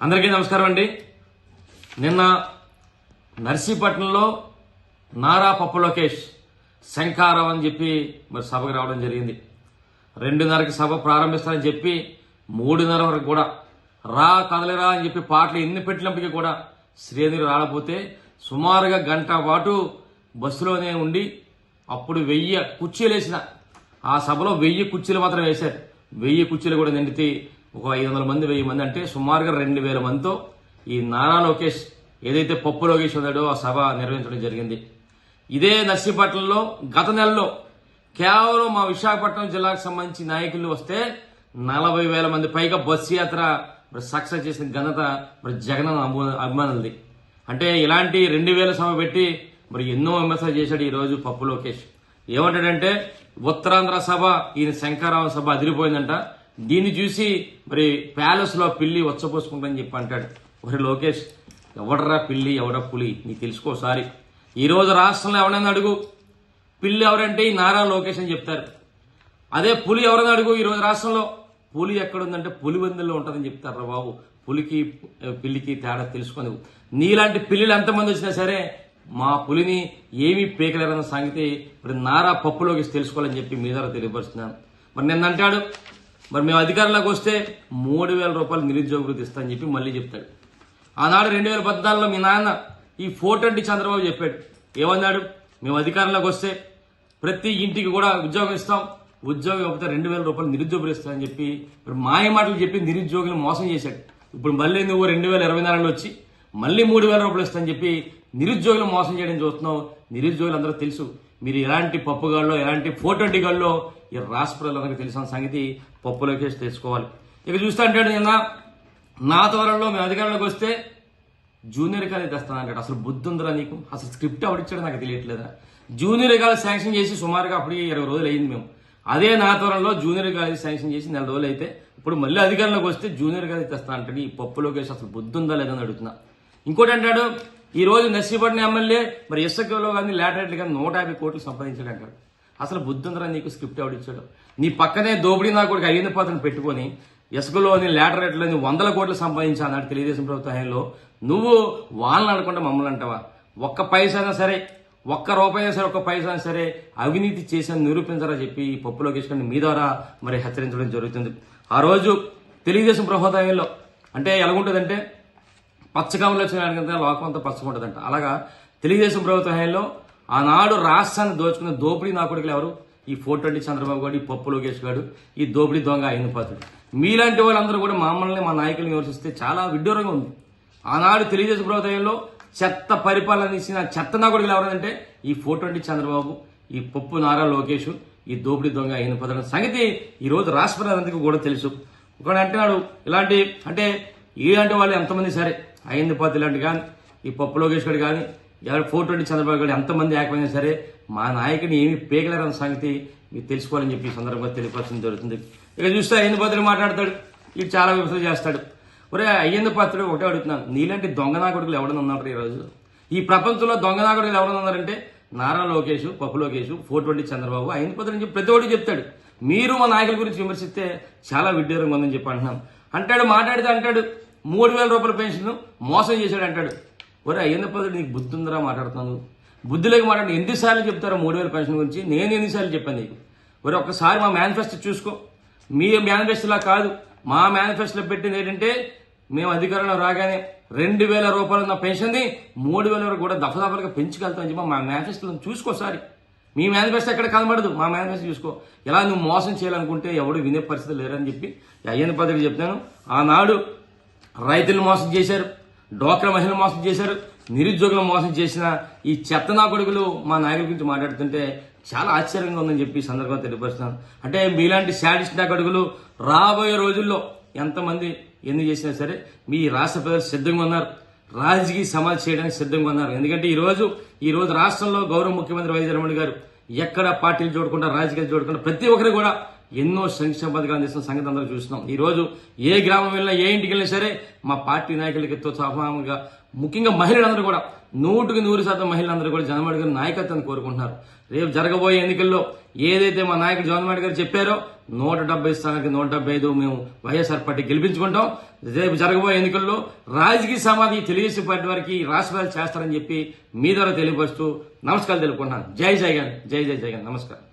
అందరికీ నమస్కారం అండి. నిన్న నర్సీపట్నంలో నారా పప్పు లోకేష్ శంఖారావు అని చెప్పి మరి సభకు రావడం జరిగింది. 2:30కి సభ ప్రారంభిస్తారని చెప్పి 3:30 వరకు కూడా రా కదలిరా అని చెప్పి పాటలు ఎన్ని పెట్టినప్పటికీ కూడా శ్రేణులు రాకపోతే సుమారుగా గంట పాటు బస్సులోనే ఉండి అప్పుడు 1000 కుర్చీలు వేసిన ఆ సభలో 1000 కుర్చీలు మాత్రం వేశారు. 1000 కుర్చీలు కూడా నిండితే ఒక 500 మంది 1000 మంది అంటే సుమారుగా 2000 మందితో ఈ నారా లోకేష్ ఏదైతే పప్పు లోకేష్ ఉన్నాడో ఆ సభ నిర్వహించడం జరిగింది. ఇదే నర్సీపట్నంలో గత నెలలో కేవలం మా విశాఖపట్నం జిల్లాకు సంబంధించి నాయకులు వస్తే 40,000 మంది పైగా బస్సు యాత్ర సక్సెస్ చేసిన ఘనత మరి జగన్ అభిమానులది. అంటే ఇలాంటి 2000 సభ పెట్టి మరి ఎన్నో విమర్శలు చేశాడు ఈ రోజు పప్పు లోకేష్. ఏమంటాడంటే ఉత్తరాంధ్ర సభ ఈయన శంకరరావు సభ అదిరిపోయిందంట, దీన్ని చూసి మరి ప్యాలెస్ లో పిల్లి వచ్చపోసుకుంటాని చెప్పి అంటాడు. మరి లోకేష్ ఎవడరా పిల్లి ఎవడ పులి నీకు తెలుసుకోసారి. ఈ రోజు రాష్ట్రంలో ఎవరైనా అడుగు పిల్లి ఎవరంటే ఈ నారా లోకేష్ అని చెప్తారు. అదే పులి ఎవరైనా అడుగు ఈ రోజు రాష్ట్రంలో పులి ఎక్కడుందంటే పులివెందుల్లో ఉంటుందని చెప్తారు. బాబు పులికి పిల్లికి తేడా తెలుసుకొని నీలాంటి పిల్లిలు ఎంతమంది వచ్చినా సరే మా పులిని ఏమీ పీకలేరన్న సంగతి ఇప్పుడు నారా పప్పు లోకేష్ తెలుసుకోవాలని చెప్పి మీ ద్వారా తెలియపరుస్తున్నాను. మరి నిన్న అంటాడు మరి మేము అధికారంలోకి వస్తే 3,000 రూపాయలు నిరుద్యోగ వృత్తి ఇస్తామని చెప్పి మళ్ళీ చెప్తాడు. ఆనాడు 2014లో మీ నాన్న ఈ 420 చంద్రబాబు చెప్పాడు. ఏమన్నాడు? మేము అధికారంలోకి వస్తే ప్రతి ఇంటికి కూడా ఉద్యోగం ఇస్తాం, ఉద్యోగం ఇవ్వకపోతే 2,000 రూపాయలు నిరుద్యోగులు ఇస్తామని చెప్పి ఇప్పుడు మాయ మాటలు చెప్పి నిరుద్యోగులు మోసం చేశాడు. ఇప్పుడు మళ్ళీ నువ్వు 2024లో వచ్చి మళ్ళీ 3,000 రూపాయలు ఇస్తామని చెప్పి నిరుద్యోగులు మోసం చేయడం చూస్తున్నావు. నిరుద్యోగులు అందరూ తెలుసు మీరు ఎలాంటి పప్పుగాళ్ళలో ఎలాంటి 420 గాళ్ళలో ఈ రాష్ట్ర ప్రజలందరికీ తెలిసిన సంగతి పప్పు లోకేష్ తెలుసుకోవాలి. ఇక చూస్తా అంటాడు నిన్న నా త్వరలో మేము అధికారంలోకి వస్తే జూనియర్ కాలేజ్ తెస్తానంటాడు. అసలు బుద్ధి ఉందిరా నీకు? అసలు స్క్రిప్ట్ ఎవడిచ్చాడో నాకు తెలియట్లేదా? జూనియర్ కాలేజ్ శాంక్షన్ చేసి సుమారుగా అప్పటికి 20 రోజులు అయింది. మేము అదే నా త్వరలో జూనియర్ కాలేజ్ శాంక్షన్ చేసి 4 రోజులు అయితే ఇప్పుడు మళ్ళీ అధికారంలోకి వస్తే జూనియర్ కాలేజ్ తెస్తా అంటాడు. ఈ పప్పు లోకేష్ అసలు బుద్ధి ఉందా లేదని అడుగుతున్నా. ఇంకోటి అంటాడు ఈ రోజు నర్సీపట్నం ఎమ్మెల్యే మరి ఇసుకలో కానీ లాటరేట్లు కానీ 150 కోట్లు సంపాదించాడు అంటాడు. అసలు బుద్ధి ఉందరా నీకు? స్క్రిప్ట్ ఎవడిచ్చాడు? నీ పక్కనే దోపిడీ నా కొడుకు అయ్యింది పాత్రను పెట్టుకొని ఇసుకలోని లాటరేట్లోని 100 కోట్లు సంపాదించా అన్నాడు తెలుగుదేశం ప్రభుత్వ హయాంలో. నువ్వు వాళ్ళని అనుకుంటే మమ్మల్ని అంటావా? ఒక్క పైసైనా సరే, ఒక్క రూపాయి సరే, ఒక్క పైసా సరే అవినీతి చేశాను నిరూపించరా చెప్పి ఈ పప్పు లోకేష్ గారిని మీ ద్వారా మరి హెచ్చరించడం జరుగుతుంది. ఆ రోజు తెలుగుదేశం ప్రభుత్వ హయాంలో అంటే ఎలాగుంటుందంటే పచ్చకామలో వచ్చిన లోకం అంతా పచ్చకుంటుందంట. అలాగా తెలుగుదేశం ప్రభుత్వ హయాంలో ఆనాడు రాష్ట్రాన్ని దోచుకున్న దోపిడీ నా కొడుకులు ఎవరు? ఈ 420 చంద్రబాబు గారు, ఈ పప్పు లోకేష్ గారు, ఈ దోపిడీ దొంగ అయిన పాత్రుడు. మీలాంటి వాళ్ళందరూ కూడా మమ్మల్ని మా నాయకులను విమర్శిస్తే చాలా విడ్డూరంగా ఉంది. ఆనాడు తెలుగుదేశం ప్రభుత్వంలో చెత్త పరిపాలన ఇచ్చిన చెత్త నా కొడుకులు ఎవరంటే ఈ 420 చంద్రబాబు, ఈ పప్పు నారా లోకేష్, ఈ దోపిడీ దొంగ అయిన పాత్రుడు సంగతి ఈ రోజు రాష్ట్ర ప్రజలందరికీ కూడా తెలుసు. ఒకడు అంటున్నాడు ఇలాంటి అంటే ఇలాంటి వాళ్ళు ఎంతమంది సరే అయ్యింది పాత్ర ఇలాంటి కానీ ఈ పప్పు లోకేష్ గారు కానీ 420 చంద్రబాబు గారు ఎంతమంది ఏకమైనా సరే మా నాయకుని ఏమీ పేగలేరన్న సంగతి మీకు తెలుసుకోవాలని చెప్పి ఈ సందర్భంగా తెలియపరచడం జరుగుతుంది. ఇక చూస్తే అయ్యింది పాత్రుడు మాట్లాడతాడు, ఇది చాలా విమర్శలు చేస్తాడు. ఒరే అయ్యింది పాత్రుడు ఒకటే అడుగుతున్నాను, నీలాంటి దొంగనా కొడుకులు ఎవరైనా ఉన్నారు ఈ రోజు ఈ ప్రపంచంలో? దొంగనా కొడుకులు ఎవరైనా ఉన్నారంటే నారా లోకేష్, పప్పు లోకేష్, 420 చంద్రబాబు, అయ్యింది పాత్రుడు చెప్పి ప్రతి ఒక్కటి చెప్తాడు. మీరు మా నాయకుల గురించి విమర్శిస్తే చాలా విడ్డూరంగా ఉందని చెప్పి అంటున్నాం. అంటాడు మాట్లాడితే అంటాడు 3,000 రూపాయల పెన్షన్ మోసం చేశాడు అంటాడు. ఒరే అయ్యింది పాత్రుడు నీకు బుద్ధి ఉందరా? మాట్లాడుతున్నాను బుద్ధి లేక మాట్లాడి ఎన్నిసార్లు చెప్తారో 3,000 పెన్షన్ గురించి? నేను ఎన్నిసార్లు చెప్పాను నీకు? మరి ఒక్కసారి మా మేనిఫెస్టో చూసుకో. మీ మేనిఫెస్టోలా కాదు, మా మేనిఫెస్టోలో పెట్టింది ఏంటంటే మేము అధికారంలో రాగానే 2,000 రూపాయలు ఉన్న పెన్షన్ని 3,000 వరకు కూడా దఫదఫలుగా పెంచుకెళ్తామని చెప్పి మా మేనిఫెస్టోలో చూసుకోసారి. మీ మేనిఫెస్టో ఎక్కడ కనబడదు, మా మేనిఫెస్టో చూసుకో. ఎలా నువ్వు మోసం చేయాలనుకుంటే ఎవడు వినే పరిస్థితి లేరని చెప్పి అయ్యన్న పద్ధతి చెప్తాను. ఆనాడు రైతులు మోసం చేశారు, డోక్రా మహిళలు మోసం చేశారు, నిరుద్యోగులు మోసం చేసిన ఈ చెత్తనా కొడుకులు మా నాయకుల గురించి మాట్లాడుతుంటే చాలా ఆశ్చర్యంగా ఉందని చెప్పి సందర్భంగా తెలియపరుస్తున్నాను. అంటే మీలాంటి శాడిస్ట్ నా కొడుకులు రాబోయే రోజుల్లో ఎంతమంది ఎన్ని చేసినా సరే మీ రాష్ట్ర ప్రజలు సిద్ధంగా ఉన్నారు, రాజకీయ సమాధి చేయడానికి సిద్ధంగా ఉన్నారు. ఎందుకంటే ఈ రోజు రాష్ట్రంలో గౌరవ ముఖ్యమంత్రి వైఎస్ జగన్మోహన్ గారు ఎక్కడ పార్టీలు చూడకుండా రాజకీయాలు చూడకుండా ప్రతి ఒక్కరు కూడా ఎన్నో సంక్షేమ పథకాలు అందిస్తున్న సంగతి అందరూ చూస్తున్నాం. ఈ రోజు ఏ గ్రామం వెళ్ళినా ఏ ఇంటికి వెళ్ళినా సరే మా పార్టీ నాయకులకి సమానంగా ముఖ్యంగా మహిళలందరూ కూడా 100% మహిళలందరూ కూడా జగన్మోహన్ రెడ్డి గారి నాయకత్వాన్ని కోరుకుంటున్నారు. రేపు జరగబోయే ఎన్నికల్లో ఏదైతే మా నాయకుడు జగన్మోహన్ రెడ్డి గారు చెప్పారో 170 స్థానానికి 175 మేము వైఎస్ఆర్ పార్టీ గెలిపించుకుంటాం. రేపు జరగబోయే ఎన్నికల్లో రాజకీయ సమాధి తెలుగుదేశం పార్టీ వారికి రాష్ట్రాలు చేస్తారని చెప్పి మీ ద్వారా తెలియపరుస్తూ నమస్కారాలు తెలుపుకుంటున్నాను. జై జగన్, జై జై జగన్. నమస్కారం.